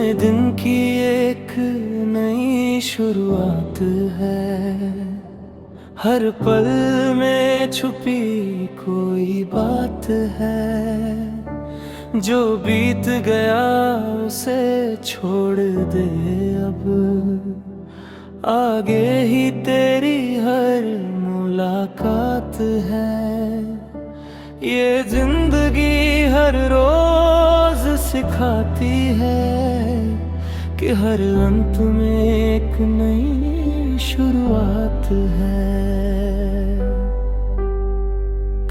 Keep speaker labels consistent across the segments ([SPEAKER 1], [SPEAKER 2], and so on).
[SPEAKER 1] नए दिन की एक नई शुरुआत है। हर पल में छुपी कोई बात है। जो बीत गया उसे छोड़ दे अब, आगे ही तेरी हर मुलाकात है। ये जिंदगी हर रोज सिखाती है कि हर अंत में एक नई शुरुआत है।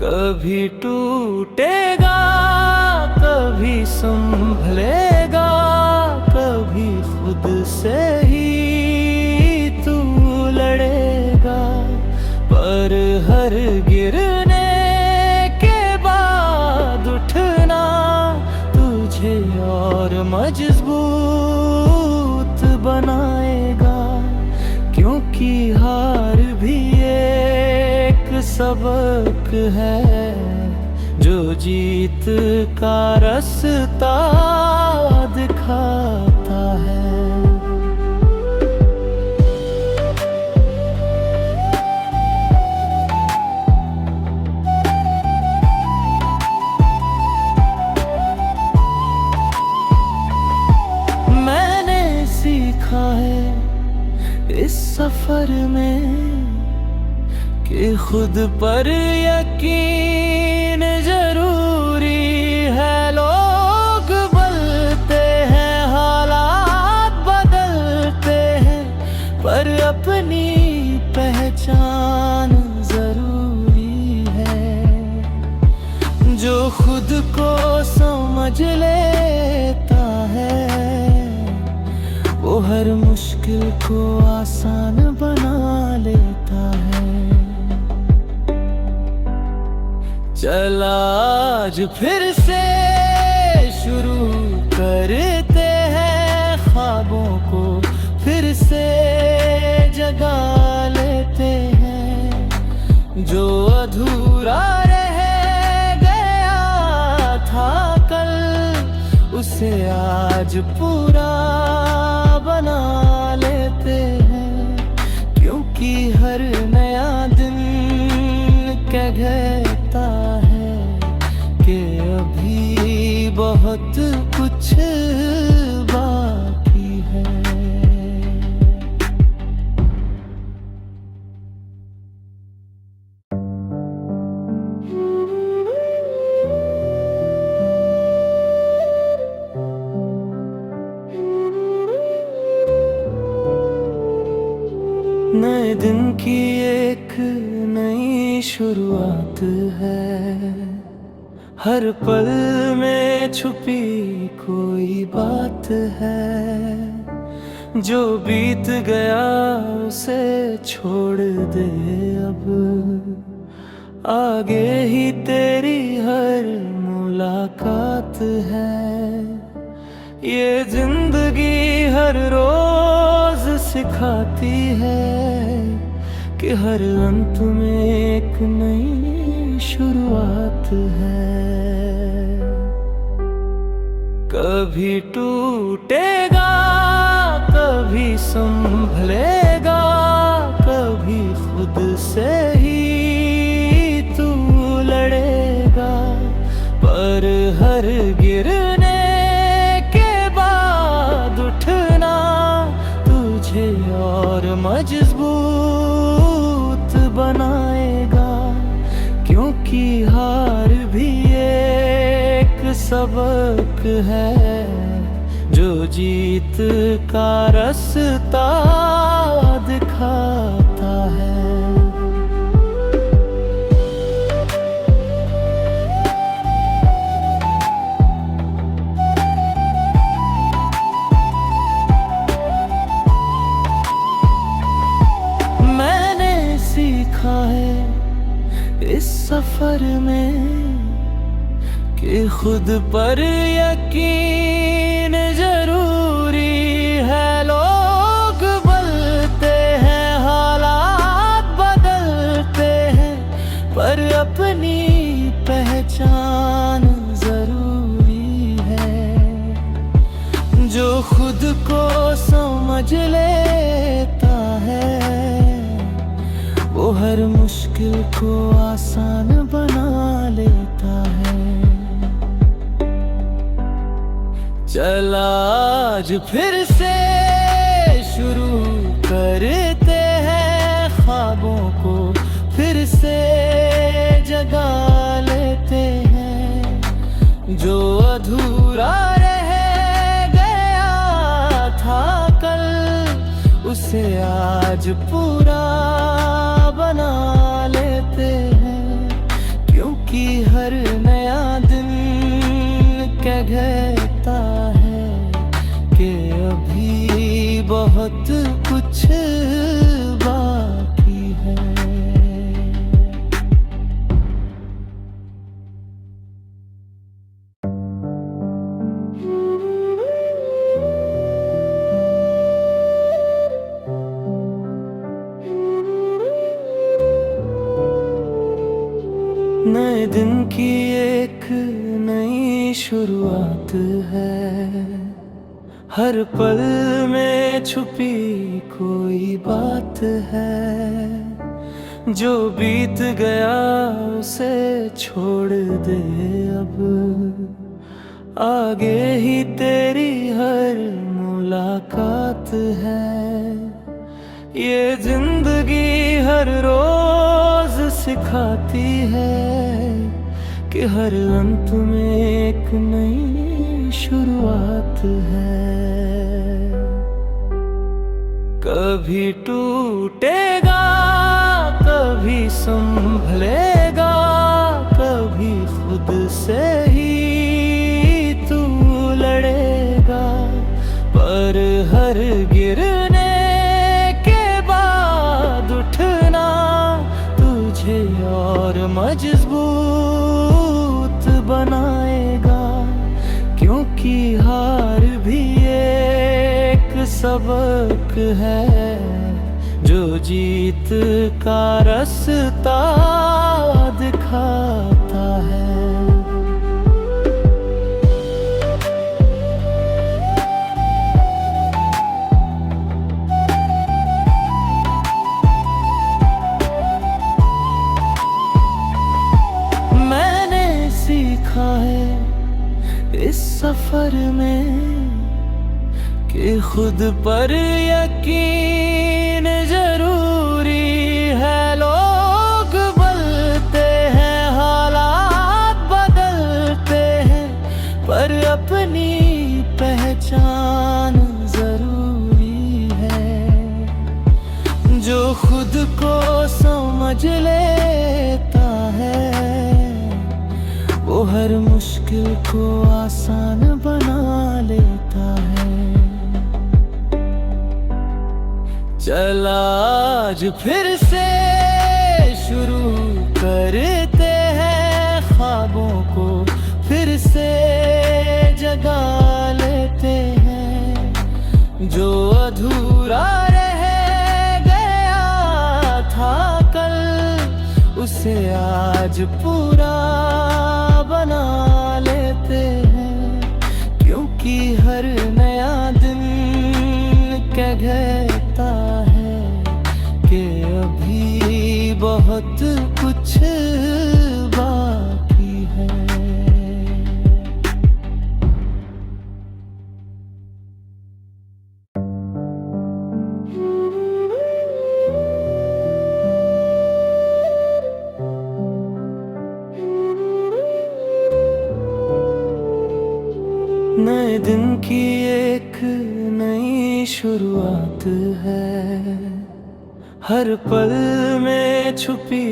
[SPEAKER 1] कभी टूटेगा, कभी संभलेगा, कभी खुद से ही तू लड़ेगा। पर हर गिरने के बाद उठना तुझे और मजबूत बनाएगा। क्योंकि हार भी एक सबक है, जो जीत का रास्ता दिखाता है। मैंने सीखा है इस सफर में कि खुद पर यकीन जरूरी है। लोग बदलते हैं, हालात बदलते हैं, पर अपनी पहचान जरूरी है। जो खुद को समझ लेता है, वो हर मुश्किल को आसान बना लेता है। चला आज फिर से शुरू करते हैं, ख्वाबों को फिर से जगा लेते हैं। जो अधूरा रह गया था कल, उसे आज पूरा बना लेते हैं। क्योंकि हर नया दिन कहता है कि अभी बहुत कुछ बाकी है। नए दिन की एक नई शुरुआत है। हर पल में छुपी कोई बात है। जो बीत गया उसे छोड़ दे अब, आगे ही तेरी हर मुलाकात है। ये जिंदगी हर रोज सिखाती है कि हर अंत में एक नई शुरुआत है। कभी टूटेगा, कभी संभलेगा, कभी खुद से ही तू लड़ेगा। पर हर गिरने के बाद उठना तुझे और मजबूत बनाएगा। क्योंकि हार भी एक सबक है, जो जीत का रास्ता दिखाता है। सीखा है इस सफर में कि खुद पर यकीन जरूरी है। लोग बदलते हैं, हालात बदलते हैं, पर अपनी पहचान जरूरी है। जो खुद समझ लेता है, वो हर मुश्किल को आसान बना लेता है। चला आज फिर से शुरू करते हैं, ख्वाबों को फिर से जगा लेते हैं। जो अधूरा रह गया था कल, उसे आज पूरा बना लेते हैं। क्योंकि हर नया दिन कहता है कि अभी बहुत कुछ बाकी है। नए दिन की एक नई शुरुआत है, हर पल में छुपी कोई बात है। जो बीत गया उसे छोड़ दे अब, आगे ही तेरी हर मुलाकात है। ये जिंदगी हर रोज सिखाती है कि हर अंत में एक नई शुरुआत है। कभी टूटेगा, कभी संभलेगा, कभी खुद से ही तू लड़ेगा। पर हर गिरने के बाद उठना तुझे और मजबूत बनाएगा। क्योंकि हार भी एक सबक है, जो जीत का रास्ता दिखाता है। सीखा है इस सफर में कि खुद पर यकीन जरूरी है। लोग बदलते हैं, हालात बदलते हैं, पर अपनी पहचान जरूरी है। जो खुद को समझ लेता है, वो हर मुश्किल को आसान बना लेता है। चला आज फिर से शुरू करते हैं, ख्वाबों को फिर से जगा लेते हैं। जो अधूरा रह गया था कल, उसे आज पूरा बना लेते हैं। क्योंकि हर नया दिन कहता है कि अभी बहुत कुछ बाकी है। नए दिन की एक नई शुरुआत है, हर पल में छुपी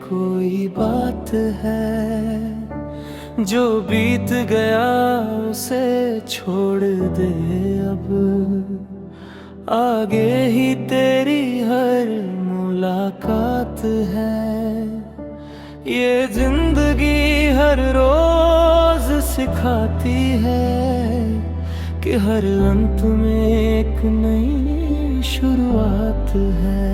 [SPEAKER 1] कोई बात है। जो बीत गया उसे छोड़ दे अब, आगे ही तेरी हर मुलाकात है। ये जिंदगी हर रोज सिखाती है कि हर अंत में एक नई शुरुआत है।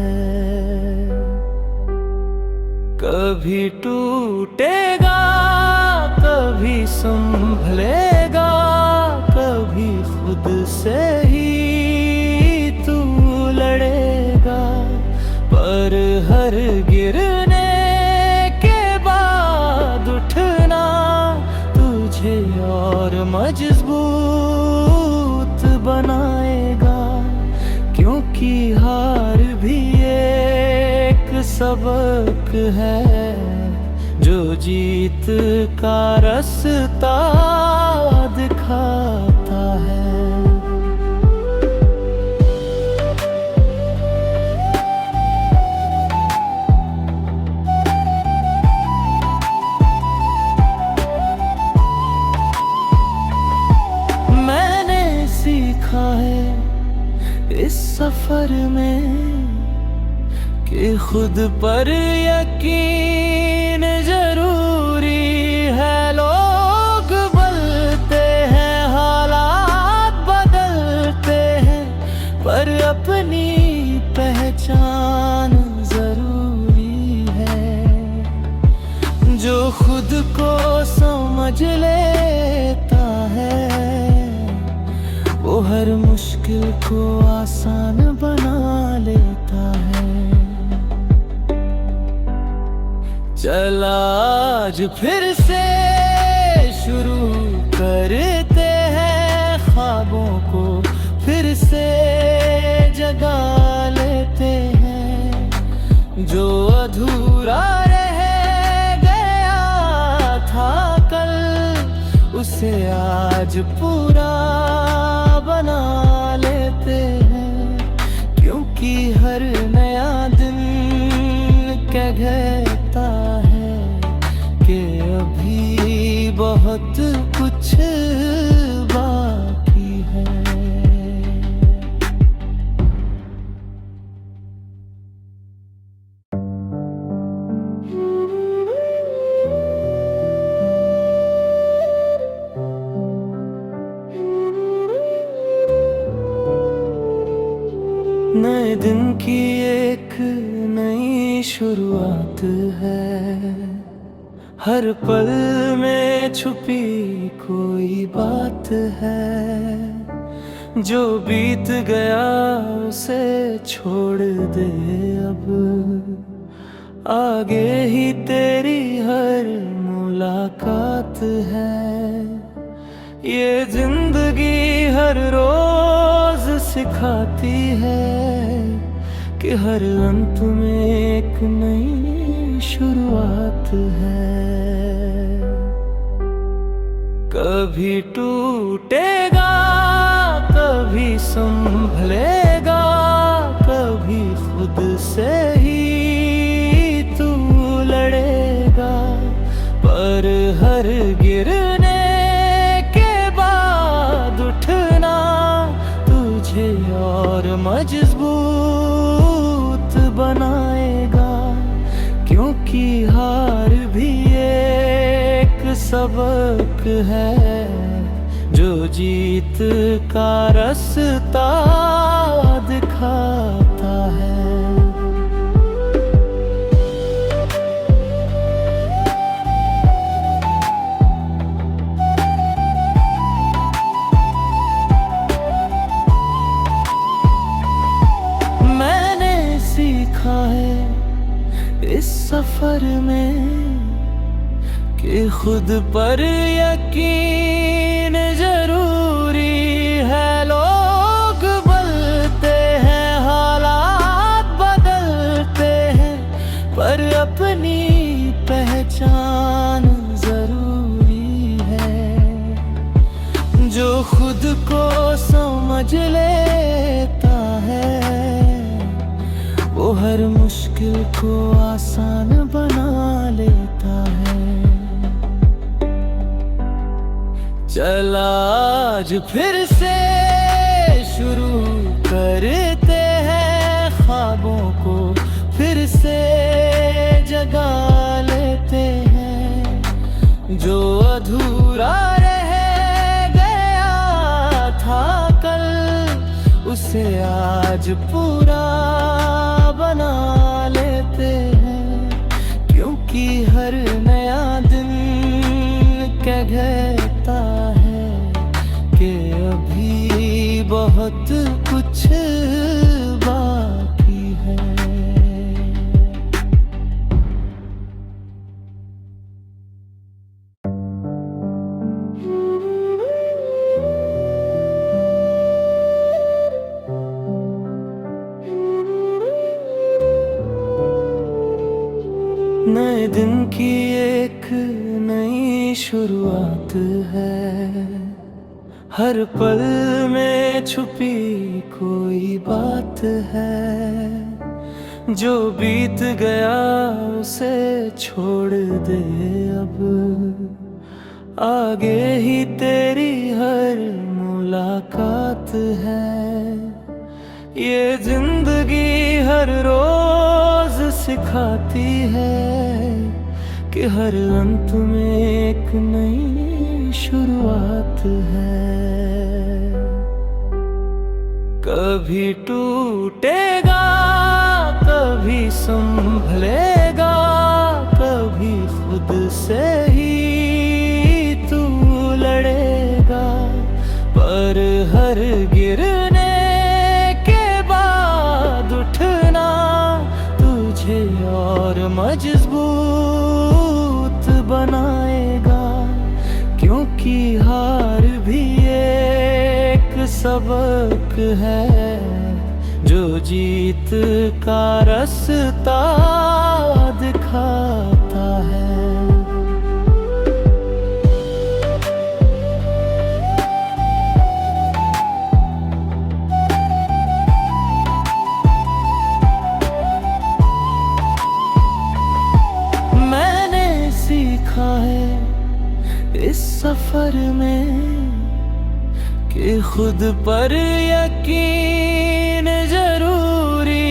[SPEAKER 1] कभी टूटेगा, कभी संभलेगा, कभी खुद से ही हार भी एक सबक है, जो जीत का रास्ता दिखाता है। मैंने सीखा है इस सफर में कि खुद पर यकीन जरूरी है। लोग बोलते हैं, हालात बदलते हैं, पर अपनी पहचान जरूरी है। जो खुद को समझ लेता है, वो हर मुश्किल को आसान बना लेता है। चला आज फिर से शुरू करते हैं, ख्वाबों को फिर से जगा लेते हैं। जो अधूरा रह गया था कल, उसे आज पूरा बना लेते हैं। क्योंकि हर नया दिन कहता है कि अभी बहुत कुछ बाकी है। नए दिन की एक नई शुरुआत है, हर पल में छुपी कोई बात है। जो बीत गया उसे छोड़ दे अब, आगे ही तेरी हर मुलाकात है। ये जिंदगी हर रोज सिखाती है कि हर अंत में एक नई शुरुआत है। कभी टूटेगा, कभी संभलेगा, कभी खुद से ही तू लड़ेगा। पर हर गिरने और मजबूत बनाएगा। क्योंकि हार भी एक सबक है, जो जीत का रास्ता दिखाता है। सीखा है इस सफर में कि खुद पर यकीन जरूरी है। लोग बोलते हैं, हालात बदलते हैं, पर अपनी पहचान जरूरी है। जो खुद को समझ लेता है, वो हर मुश्किल को आसान बना लेता है। चला आज फिर से शुरू करते हैं, ख्वाबों को फिर से जगा लेते हैं। जो अधूरा रह गया था कल, उसे आज पूरा बना लेते हैं। क्योंकि हर नया दिन कहता है कि अभी बहुत कुछ बाकी है। नए दिन की एक नई शुरुआत है, हर पल में छुपी कोई बात है। जो बीत गया उसे छोड़ दे अब, आगे ही तेरी हर मुलाकात है। ये जिंदगी हर रोज सिखाती है कि हर अंत में एक नई शुरुआत है। कभी टूटेगा, कभी संभलेगा, कभी खुद से ही तू लड़ेगा। पर हर गिरने के बाद उठना तुझे और मजबूत बनाएगा, क्योंकि हार भी एक सबक है जो जीत का रास्ता दिखाता है। मैंने सीखा है इस सफर में कि खुद पर यकीन जरूरी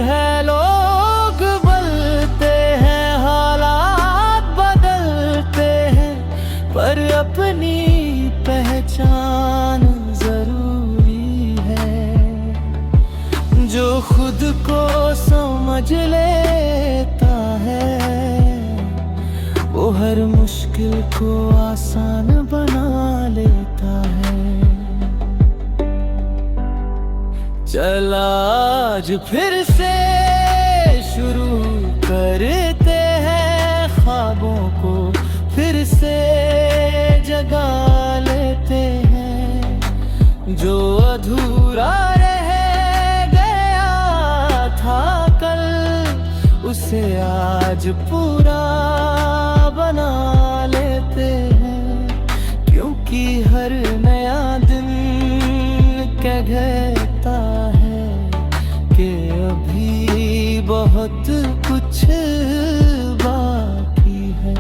[SPEAKER 1] है। लोग बदलते हैं, हालात बदलते हैं, पर अपनी पहचान जरूरी है। जो खुद को समझ लेता है वो हर मुश्किल को आसान बना लेता है। चला आज फिर से शुरू करते हैं, ख्वाबों को फिर से जगा लेते हैं। जो अधूरा रह गया था कल, उसे आज पूरा बना लेते हैं, क्योंकि हर नया दिन कहता है कि अभी बहुत कुछ बाकी है।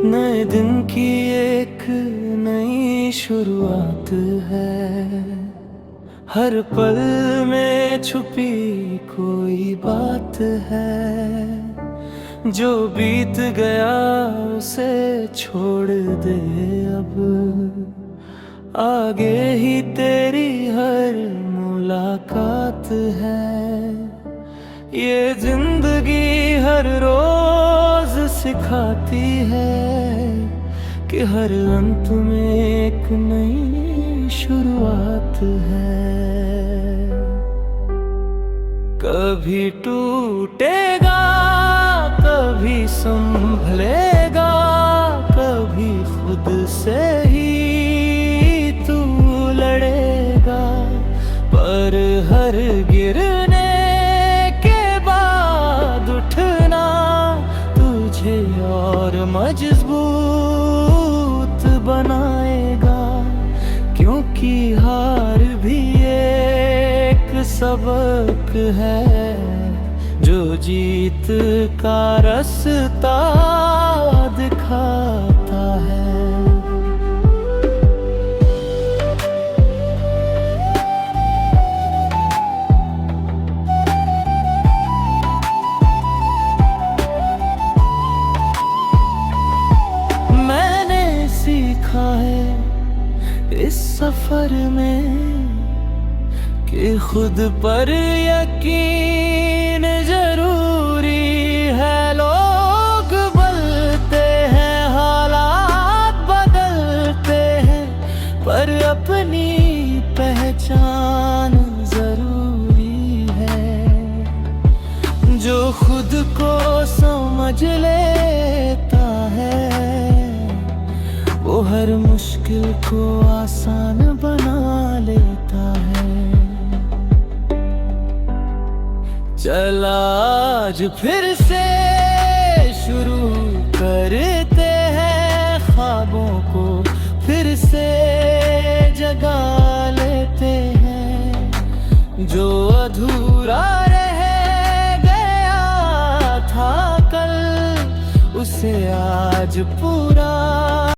[SPEAKER 1] नए दिन की एक नई शुरुआत है, हर पल में छुपी कोई बात है। जो बीत गया उसे छोड़ दे अब, आगे ही तेरी हर मुलाकात है। ये जिंदगी हर रोज सिखाती है कि हर अंत में एक नई शुरुआत है। कभी टूटेगा, कभी संभलेगा, कभी खुद से ही तू लड़ेगा। पर हर गिरने के बाद उठना तुझे और मजबूत बनाएगा, क्योंकि हार भी एक सबक है जो जीत का रास्ता दिखाता है। सीखा है इस सफर में कि खुद पर यकीन जरूरी है। लोग बदलते हैं, हालात बदलते हैं, पर अपनी पहचान जरूरी है। जो समझ लेता है, वो हर मुश्किल को आसान बना लेता है। चला आज फिर से शुरू करते हैं, ख्वाबों को फिर से जगा लेते हैं। जो अधूरा रह गया था कल, उसे आज पूरा